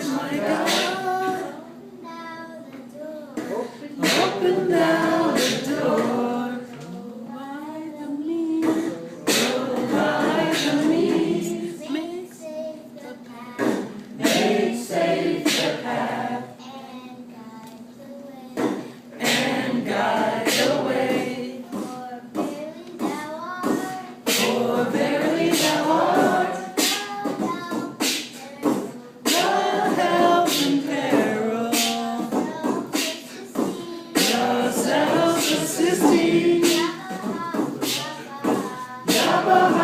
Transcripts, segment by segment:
my God. Open now the door. Provide the means. Provide the means. Make safe the path. Make safe the path. And guide the way. For verily thou art the help in peril, the self-subsisting Yahweh.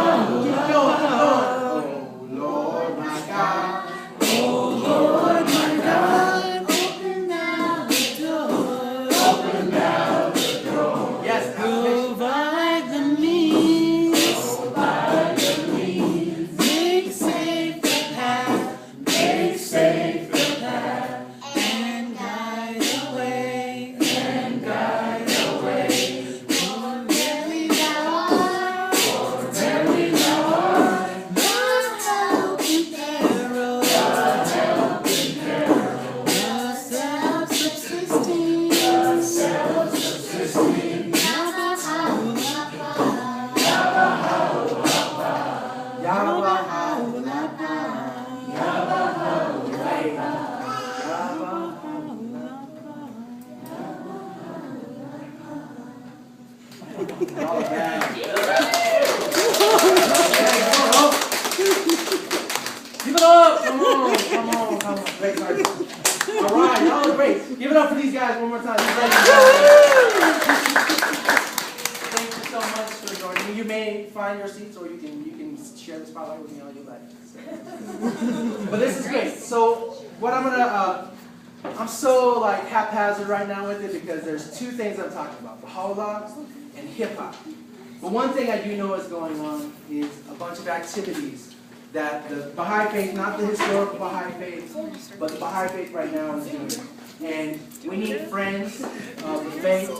Oh Lord my God. Oh Lord my God, open now the door. Open now the door. Yes, Provide the means. Provide the means. Make safe the path. Make safe the path. And guide the way. And guide the way. For verily thou art. For verily thou art. The help in peril. The help in peril. The self-subsisting. The self-subsisting. Give it up! Come on. Great, sorry. All right, that was great. Give it up for these guys one more time. Thank you so much for joining me. You may find your seats, or you can share the spotlight with me all you like. But this is great. So what I'm gonna I'm so like haphazard right now with it because there's two things I'm talking about: Baha'i and hip hop. But one thing I do know is going on is a bunch of activities that the Baha'i Faith, not the historical Baha'i Faith, but the Baha'i Faith right now is doing. And we need friends of the faith,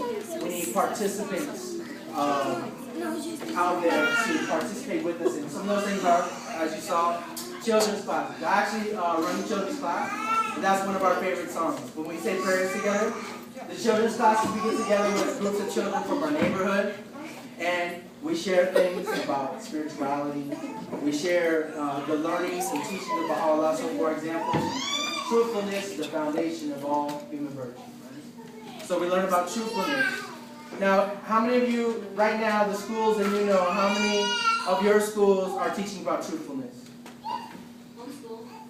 we need participants out there to participate with us. And some of those things are, as you saw, children's classes. I actually run the children's class, and that's one of our favorite songs. When we say prayers together, the children's classes, we get together with groups of children from our neighborhood, and we share things about spirituality. We share the learnings and teachings of Baha'u'llah. So, for example, truthfulness is the foundation of all human virtue. Right? So we learn about truthfulness. Now, how many of you, right now, the schools that you know, how many of your schools are teaching about truthfulness?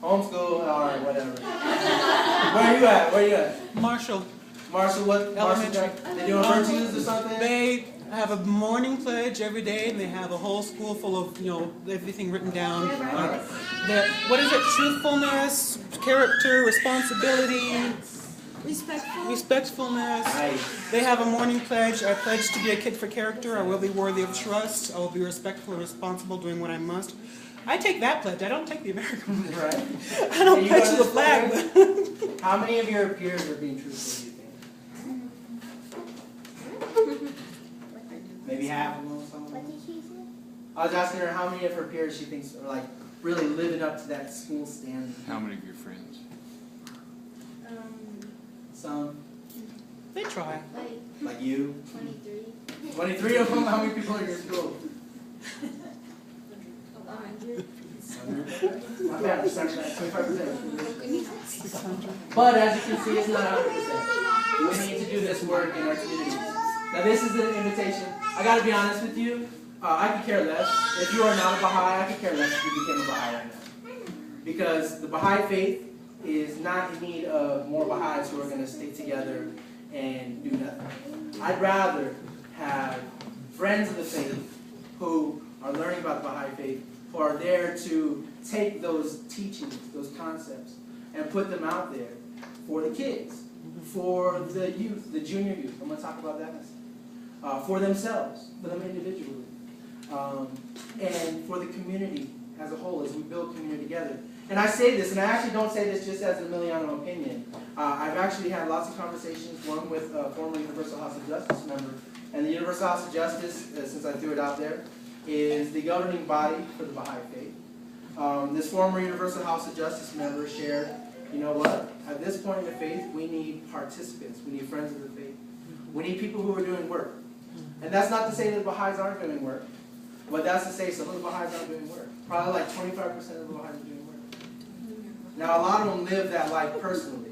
Homeschool, all right, whatever. Where are you at? Where are you at? Marshall. Marshall, what? Elementary. They doing virtues or something? They have a morning pledge every day, and they have a whole school full of, everything written down. What is it? Truthfulness, character, responsibility, respectfulness. Nice. They have a morning pledge. I pledge to be a kid for character. I will be worthy of trust. I will be respectful and responsible, doing what I must. I take that pledge. I don't take the American one. Right. I don't pledge to the flag. How many of your peers are being truthful, do you think? Maybe half of them or something? I was asking her how many of her peers she thinks are like really living up to that school standard. How many of your friends? Some. They try. Like you? 23. 23 of them? How many people are in your school? 100. Not bad, 25%. But as you can see, it's not 100%. We need to do this work in our communities. Now this is an invitation. I got to be honest with you. I could care less. If you are not a Baha'i, I could care less if you became a Baha'i right now. Because the Baha'i faith is not in need of more Baha'is who are going to stick together and do nothing. I'd rather have friends of the faith who are learning about the Baha'i faith, who are there to take those teachings, those concepts, and put them out there for the kids, for the youth, the junior youth. I'm going to talk about that next. For themselves, for them individually, and for the community as a whole, as we build community together. And I say this, and I actually don't say this just as an Emiliano opinion. I've actually had lots of conversations, one with a former Universal House of Justice member, and the Universal House of Justice, since I threw it out there, is the governing body for the Baha'i faith. This former Universal House of Justice member shared you know what? At this point in the faith, we need participants. We need friends of the faith. We need people who are doing work. And that's not to say that Baha'is aren't doing work, but that's to say some of the Baha'is aren't doing work. Probably like 25% of the Baha'is are doing work. Now, a lot of them live that life personally.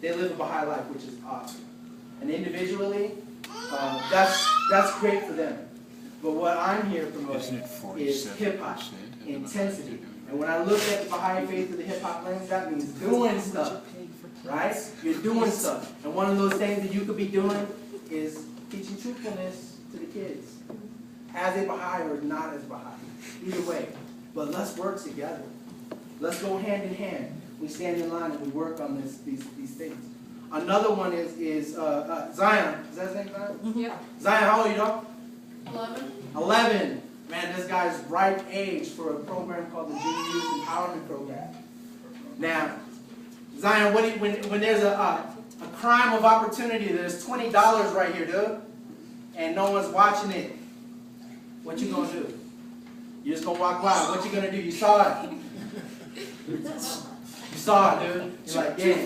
They live a Baha'i life, which is awesome. And individually, that's great for them. But what I'm here promoting is hip-hop, intensity. And when I look at the Baha'i faith through the hip-hop lens, that means doing stuff, right? You're doing stuff. And one of those things that you could be doing is teaching truthfulness to the kids. As a Baha'i or not as Baha'i. Either way. But let's work together. Let's go hand in hand. We stand in line and we work on these things. Another one is Zion. Is that his name, Zion? Yeah. Zion, how old are you, dog? 11. 11. Man, this guy's ripe age for a program called the Junior Youth Empowerment Program. Now, Zion, when there's a crime of opportunity, there's $20 right here, dude, and no one's watching it, what you gonna do? You're just gonna walk by. What you gonna do? You saw it. You saw it, dude. You're like, yeah,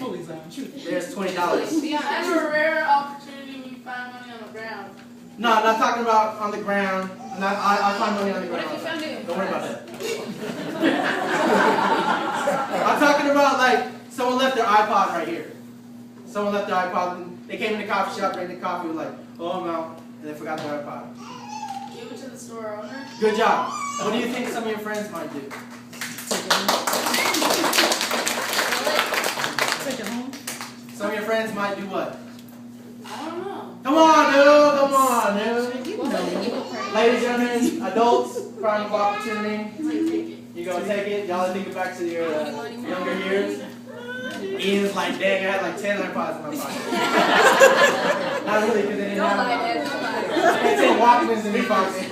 there's $20. Yeah, that's a rare opportunity when you find money on the ground. No, I'm not talking about on the ground. I find money on the What ground. if you found it? Don't worry about that. I'm talking about like someone left their iPod right here. Someone left their iPod and they came in the coffee shop, drank the coffee, was like, oh, I'm out, and they forgot their iPod. Give it to the store owner. Good job. What do you think some of your friends might do? Take it home. Some of your friends might do what? I don't know. Come on, dude. Come on, dude. Well, then you go pray. Ladies and gentlemen, adults, crime of opportunity. Take it. You gonna take it? Y'all think it back to your younger years? Ian's like, dang, I had like 10 iPods in my pocket. Not really, because they didn't Don't have lie, them. Dad. Don't lie. They take Walkmans in their pocket.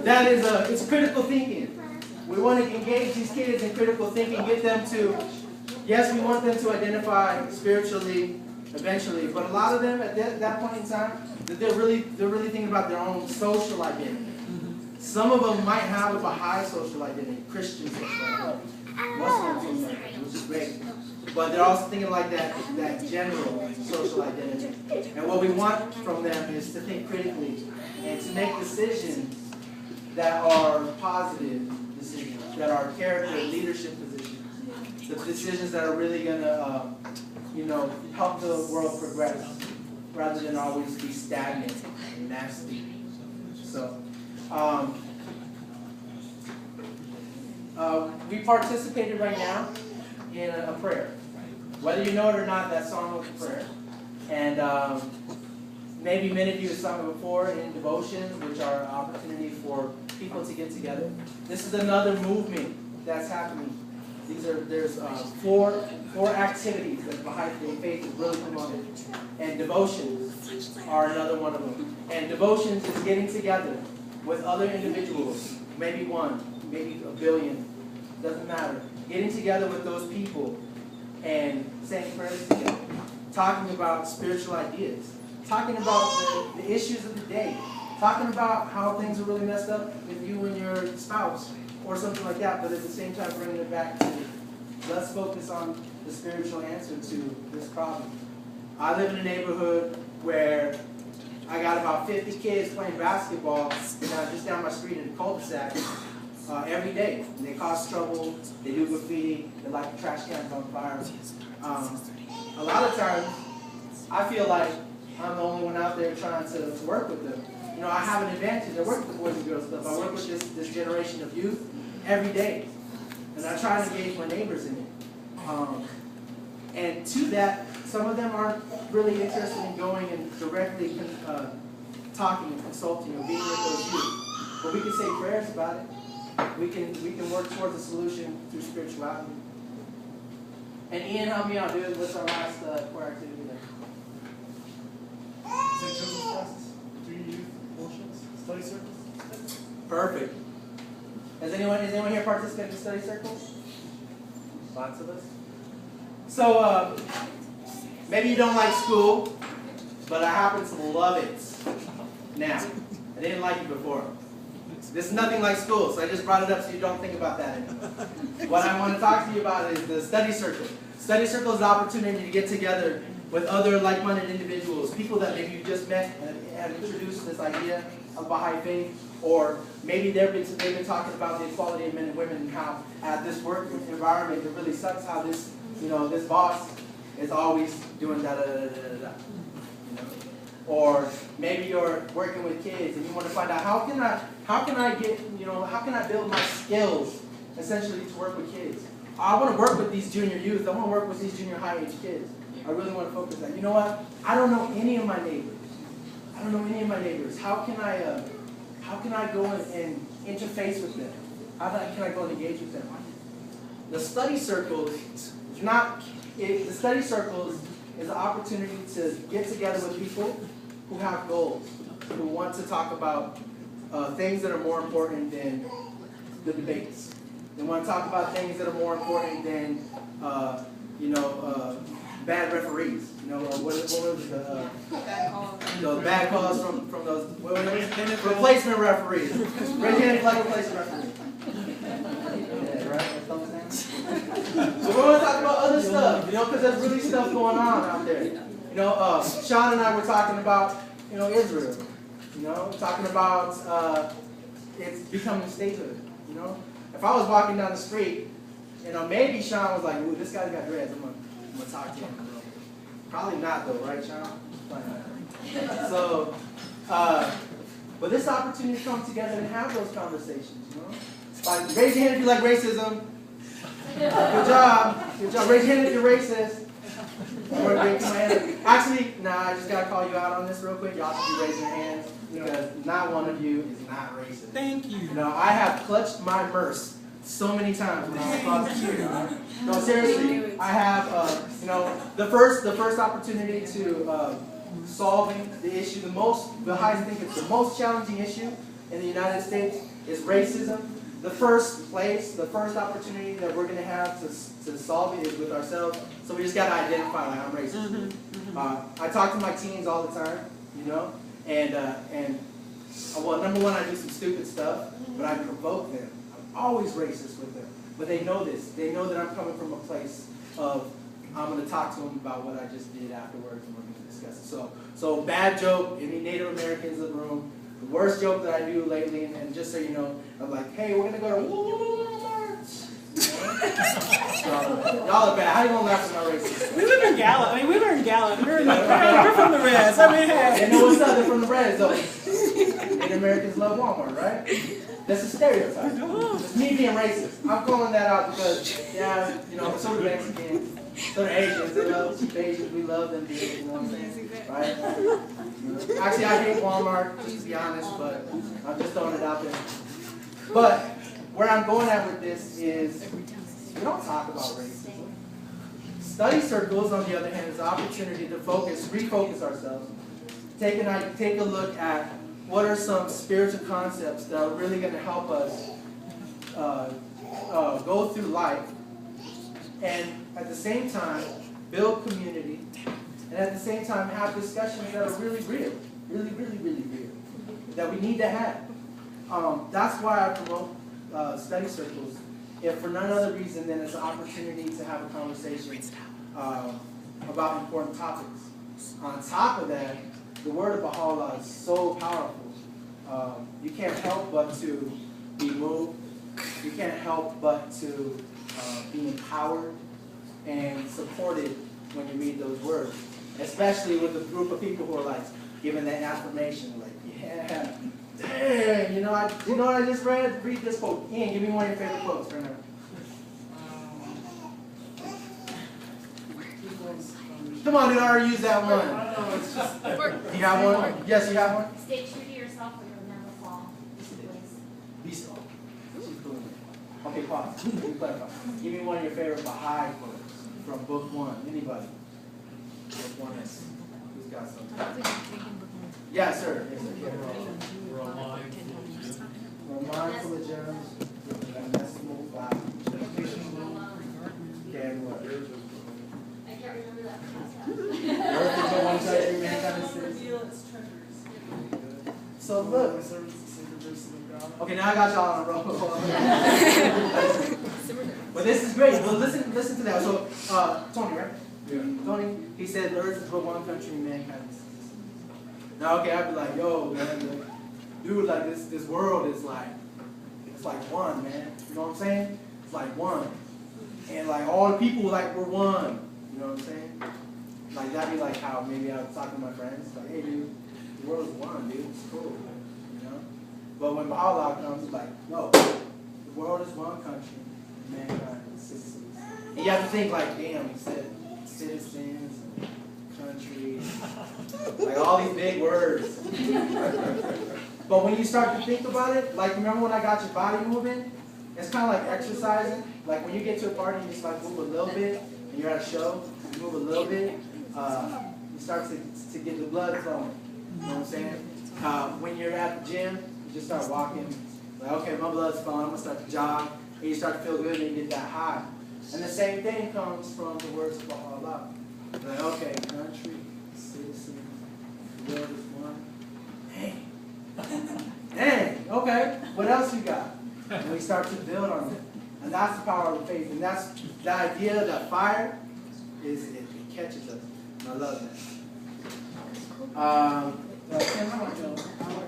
That is it's critical thinking. We want to engage these kids in critical thinking, get them to, yes, we want them to identify spiritually eventually, but a lot of them at that point in time, they're really thinking about their own social identity. Some of them might have a Baha'i social identity, Christian social identity, Muslim social identity, which is great. But they're also thinking like that general social identity. And what we want from them is to think critically and to make decisions that are positive decisions, that are character and leadership positions, the decisions that are really going to, help the world progress, rather than always be stagnant and nasty. So, we participated right now in a prayer. Whether you know it or not, that song was a prayer. And maybe many of you have sung it before in devotions, which are an opportunity for people to get together. This is another movement that's happening. There's four activities that Baha'i Faith is really promoting. And devotions are another one of them. And devotions is getting together with other individuals, maybe one, maybe a billion, doesn't matter. Getting together with those people and saying prayers together, talking about spiritual ideas, talking about the issues of the day, talking about how things are really messed up with you and your spouse, or something like that, but at the same time bringing it back to, let's focus on the spiritual answer to this problem. I live in a neighborhood where I got about 50 kids playing basketball just down my street in the cul-de-sac every day. And they cause trouble, they do graffiti, they light the trash cans on fire. A lot of times, I feel like I'm the only one out there trying to work with them. I have an advantage. I work with Boys and Girls Club. I work with this generation of youth every day. And I try to engage my neighbors in it. And to that, some of them aren't really interested in going and directly talking and consulting or being with those youth. But we can say prayers about it. We can work towards a solution through spirituality. And Ian, help me out, dude. What's our last core activity there? Children's classes, 3 youth workshops, study circles. Perfect. Is anyone here participating in study circles? Lots of us. So maybe you don't like school, but I happen to love it now. I didn't like it before. This is nothing like school, so I just brought it up so you don't think about that anymore. What I want to talk to you about is the study circle. Study circle is the opportunity to get together with other like-minded individuals, people that maybe you just met and have introduced this idea of Baha'i Faith, or maybe they've been talking about the equality of men and women and how at this work environment it really sucks how this, this boss is always doing da-da-da-da-da-da. Or maybe you're working with kids and you want to find out how can I build my skills essentially to work with kids. I want to work with these junior youth. I want to work with these junior high age kids. I really want to focus on that. You know what? I don't know any of my neighbors. How can I go and interface with them? How can I go and engage with them? The study circles is an opportunity to get together with people who have goals, who want to talk about things that are more important than the debates. They want to talk about things that are more important than, bad referees. What was the bad calls from those replacement referees. Raise your hand like replacement referees. Yeah, right? So we're going to talk about other stuff, because there's really stuff going on out there. Sean and I were talking about, Israel. Talking about it's becoming statehood. If I was walking down the street, maybe Sean was like, "Ooh, this guy's got dreads. I'm gonna talk to him." Probably not, though, right, Sean? So, but this opportunity to come together and have those conversations. Like, raise your hand if you like racism. Good job. Good job. Raise your hand if you're racist. Actually, I just got to call you out on this real quick. Y'all should be raising your hands because not one of you is not racist. Thank you. I have clutched my purse so many times when I was across the street. No, seriously, I have, the first opportunity to solving the issue, the Baha'is think it's the most challenging issue in the United States is racism. The first opportunity that we're going to have to solve it is with ourselves. So we just got to identify, like, I'm racist. I talk to my teens all the time, and number one, I do some stupid stuff, but I provoke them. I'm always racist with them. But they know this. They know that I'm coming from a place of, I'm going to talk to them about what I just did afterwards, and we're going to discuss it. So bad joke, any Native Americans in the room, the worst joke that I do lately, and just so you know, I'm like, hey, we're going to go to Walmart. So, y'all are bad. How you going to laugh at my racism? We live in Gallup. We were in Gallup. We're from the Reds. Hey. They know what's up. They're from the Reds, though. Native Americans love Walmart, right? That's a stereotype. It's me being racist. I'm calling that out because, so do Mexicans, so do Asians. They love cheap Asians. We love them, dude. You know what I'm saying? Right? Actually, I hate Walmart, just to be honest, but I'm just throwing it out there. But where I'm going at with this is, we don't talk about racism. Study circles, on the other hand, is an opportunity to refocus ourselves. Take a look at what are some spiritual concepts that are really going to help us go through life, and at the same time build community, and at the same time have discussions that are really real, really real, that we need to have. That's why I promote study circles, if for none other reason than it's an opportunity to have a conversation about important topics. On top of that, the word of Baha'u'llah is so powerful. You can't help but to be moved. You can't help but to be empowered and supported when you read those words. Especially with a group of people who are like giving that affirmation, like, yeah, dang, you know what I just read? Read this quote. Ian, give me one of your favorite quotes right now. Come on, dude, I already used that one. Do you have one? Yes, you have one? Stay true to yourself or you'll never fall. Be strong. Okay, pause. Let me clarify. Give me one of your favorite Baha'i quotes from book 1. Anybody? Book 1 is. Who's got something? Yes, sir. Yes, sir. We're online. We're mindful of gems. We're inestimable value. And what? I can't remember that class. Earth is the one touch remain kind of. So look, Okay, now I got y'all on a roll. But this is great. Well, listen to that. So, Tony, right? Yeah. Tony, he said the earth is but one country and mankind is. Now, okay, I'd be like, yo, man, like, dude, like this world is like, it's like one, man. You know what I'm saying? It's like one. And like all the people, like, we're one. You know what I'm saying? Like, that'd be like how maybe I was talking to my friends, like, hey, dude, the world is one, dude. It's cool. You know? But when Baha'i comes, it's like, no, the world is one country, mankind is citizens. And you have to think, like, damn, he said citizens, country, like all these big words. But when you start to think about it, like, remember when I got your body moving? It's kind of like exercising. Like when you get to a party, you just like move a little bit, and you're at a show, you move a little bit, you start to get the blood flowing. You know what I'm saying? When you're at the gym, you just start walking. Like, okay, my blood's flowing, I'm going to start to jog, and you start to feel good, and you get that high. And the same thing comes from the words of Allah. Like, okay, country, citizens, the world is one. Dang. Dang, okay, what else you got? And we start to build on it. And that's the power of faith. And that's the idea that fire is, it catches us. And I love that. Tim, how much, I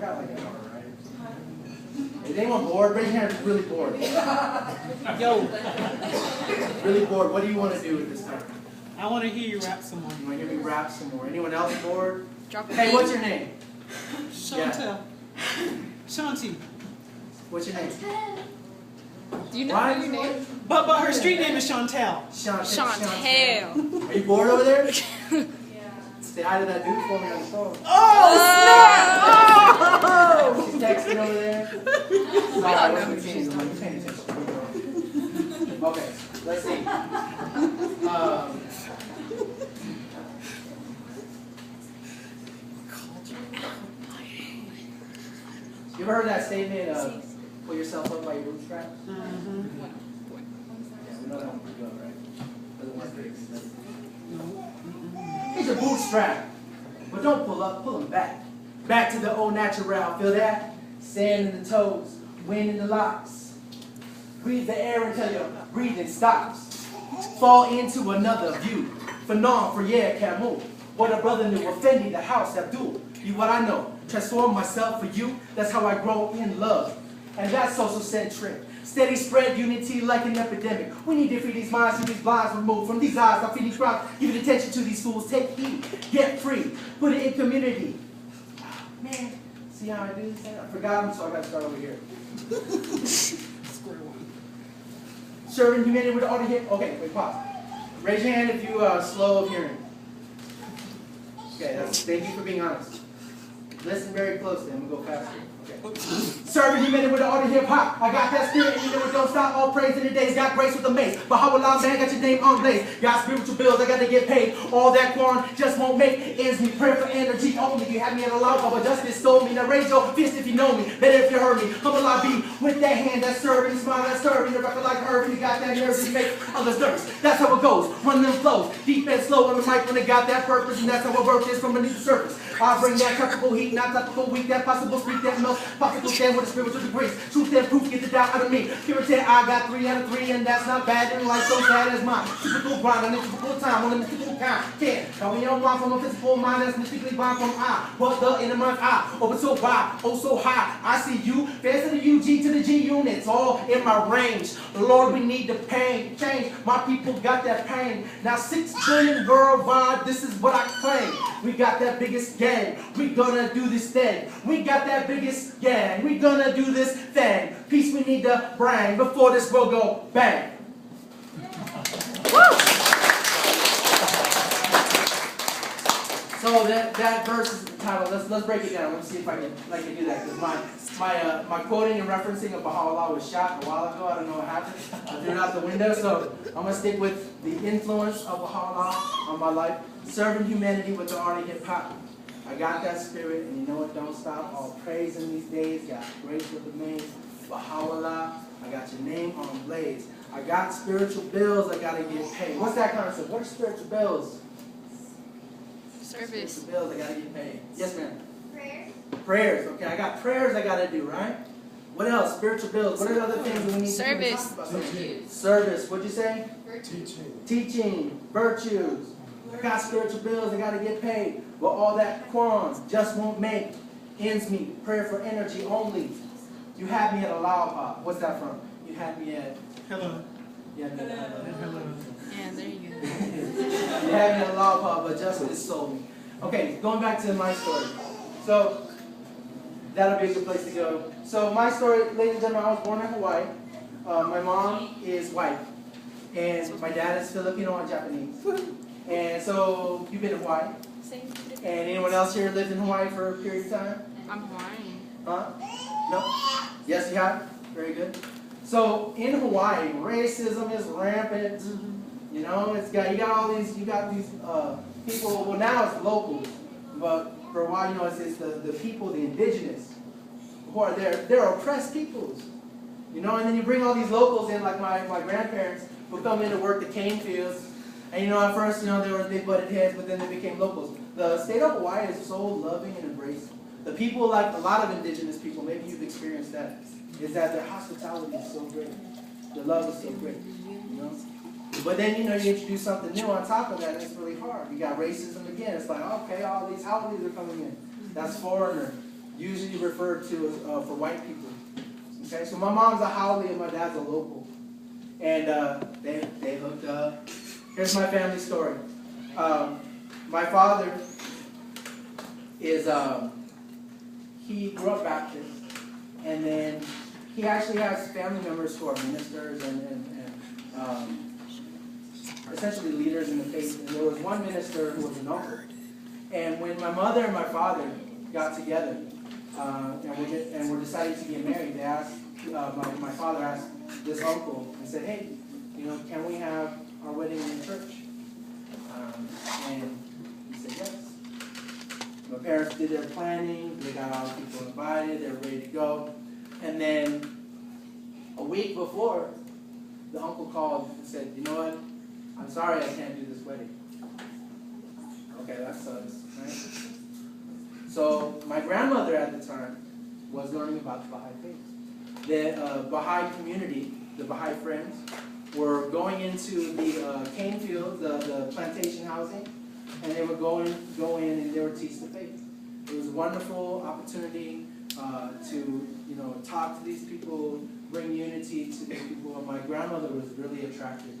got like an hour, right? Is anyone bored? Raise your hand if you're really bored. Yo, Really bored. What do you want to do with this time? I want to hear you rap some more. You want to hear me rap some more? Anyone else bored? Drop Hey, what's your name? Chantel. Shanti. What's your name? Do you know Why your name? But her street name is Chantel. Chantel. Are you bored over there? Say hi to that dude for me on the phone. Oh, She's texting over there. Sorry, what's the team? I'm like, paying attention. Okay, let's see. You ever heard that statement of pull yourself up by your bootstraps? Yeah, we know that one pretty well, right? Doesn't work very good. He's a bootstrap. But don't pull up, pull them back. Back to the old natural, feel that? Sand in the toes, wind in the locks. Breathe the air until your breathing stops. Fall into another view. For non, for yeah, can't move. What a brother knew, offending the house, Abdul. You what I know, transform myself for you. That's how I grow in love. And that's social centric. Steady spread unity like an epidemic. We need to free these minds, see these blinds removed from these eyes. Stop feeding crowds, giving attention to these fools. Take heed, get free, put it in community. Man, see how I do this? I forgot them, so I got to start over here. Square one. Serving humanity with all the hip. Okay, wait, pause. Raise your hand if you slow of hearing. Okay, thank you for being honest. Listen very closely. I'm going to go faster. Okay. Serving humanity with all the hip-hop. I got that spirit and you know it don't stop. All praise in the days. Got grace with the mace. Baha'i man, got your name on blaze. Got spiritual bills. I got to get paid. All that quan just won't make ends me. Prayer for energy only. You have me at a loud, but justice stole me. Now raise your fist if you know me. Better if you heard me. Humble I be with that hand that's serving. Smile that's serving. The record like Irving. You got that nerve to make others nervous. That's how it goes. Run them flows. Deep and slow on the mic when it got that purpose. And that's how I work this from beneath the surface. I bring that comfortable heat, not topical weak, that possible speak that melts, possible stand with a spiritual degrees. Truth and proof, get the doubt out of me. Purity, I got 3 out of 3, and that's not bad. And life so sad as mine. Typical grind, on a typical time, on a mystical kind. Now we don't want from a physical mind that's mystically bound from I. But the inner mind, I. Oh, it's so wide, oh, so high. I see you, fast to the UG to the G units, all in my range. Lord, we need the pain, change. My people got that pain. Now 6 billion worldwide, this is what I claim. We got that biggest gang. We gonna do this thing. We got that biggest gang. We gonna do this thing. Peace we need to bring before this world go bang. Woo! So that verse is the title. Let's break it down. Let's see if I can do that. Because my quoting and referencing of Baha'u'llah was shot a while ago. I don't know what happened. I threw it out the window. So I'm gonna stick with the influence of Baha'u'llah on my life. Serving humanity with the art of hip hop. I got that spirit, and you know it don't stop. All praise in these days. Got grace with the maze. Baha'u'llah. I got your name on blaze. I got spiritual bills. I gotta get paid. What's that concept? What are spiritual bills? Service. Spiritual bills. I gotta get paid. Yes, ma'am. Prayer. Prayers. Okay, I got prayers I gotta do, right? What else? Spiritual bills. What are the other things that we need Service. to talk about? Service. What'd you say? Teaching. Teaching. Virtues. I got spiritual bills. I got to get paid. But all that qualms just won't make ends meet. Prayer for energy only. You had me at a lollipop. What's that from? You had me at... Hello. You had me at Hello. Yeah, there you go. You had me at a lollipop, but justice sold me. Okay, going back to my story. So, that'll be a good place to go. So my story, ladies and gentlemen, I was born in Hawaii. My mom is white. And my dad is Filipino and Japanese. And so, you've been in Hawaii? And anyone else here lived in Hawaii for a period of time? I'm Hawaiian. Huh? No? Yes, you have? Very good. So, in Hawaii, racism is rampant. You know, you got these people, well now it's locals, but for a while, you know, it's the people, the indigenous, who are there. They're oppressed peoples. You know, and then you bring all these locals in, like my grandparents, who come in to work the cane fields. And you know, at first, you know, they butted heads, but then they became locals. The state of Hawaii is so loving and embracing. The people, like a lot of indigenous people, maybe you've experienced that, is that their hospitality is so great. Their love is so great. You know? But then, you know, you introduce something new on top of that, and it's really hard. You got racism again. It's like, okay, all these holidays are coming in. That's foreigner, usually referred to as for white people. Okay, so my mom's a haole and my dad's a local. And they hooked up. Here's my family story. My father is, he grew up Baptist, and then he actually has family members who are ministers and essentially leaders in the faith. And there was one minister who was an uncle. And when my mother and my father got together and were deciding to get married, they asked, my father asked this uncle and said, hey, you know, can we have our wedding in church? And he said yes. My parents did their planning, they got all the people invited, they were ready to go. And then a week before, the uncle called and said, you know what? I'm sorry I can't do this wedding. Okay, that sucks, right? So my grandmother at the time was learning about the Baha'i Faith. The Baha'i community, the Baha'i friends, were going into the cane fields, the plantation housing, and they would go in and they would teach the faith. It was a wonderful opportunity to, you know, talk to these people, bring unity to these people. And my grandmother was really attracted.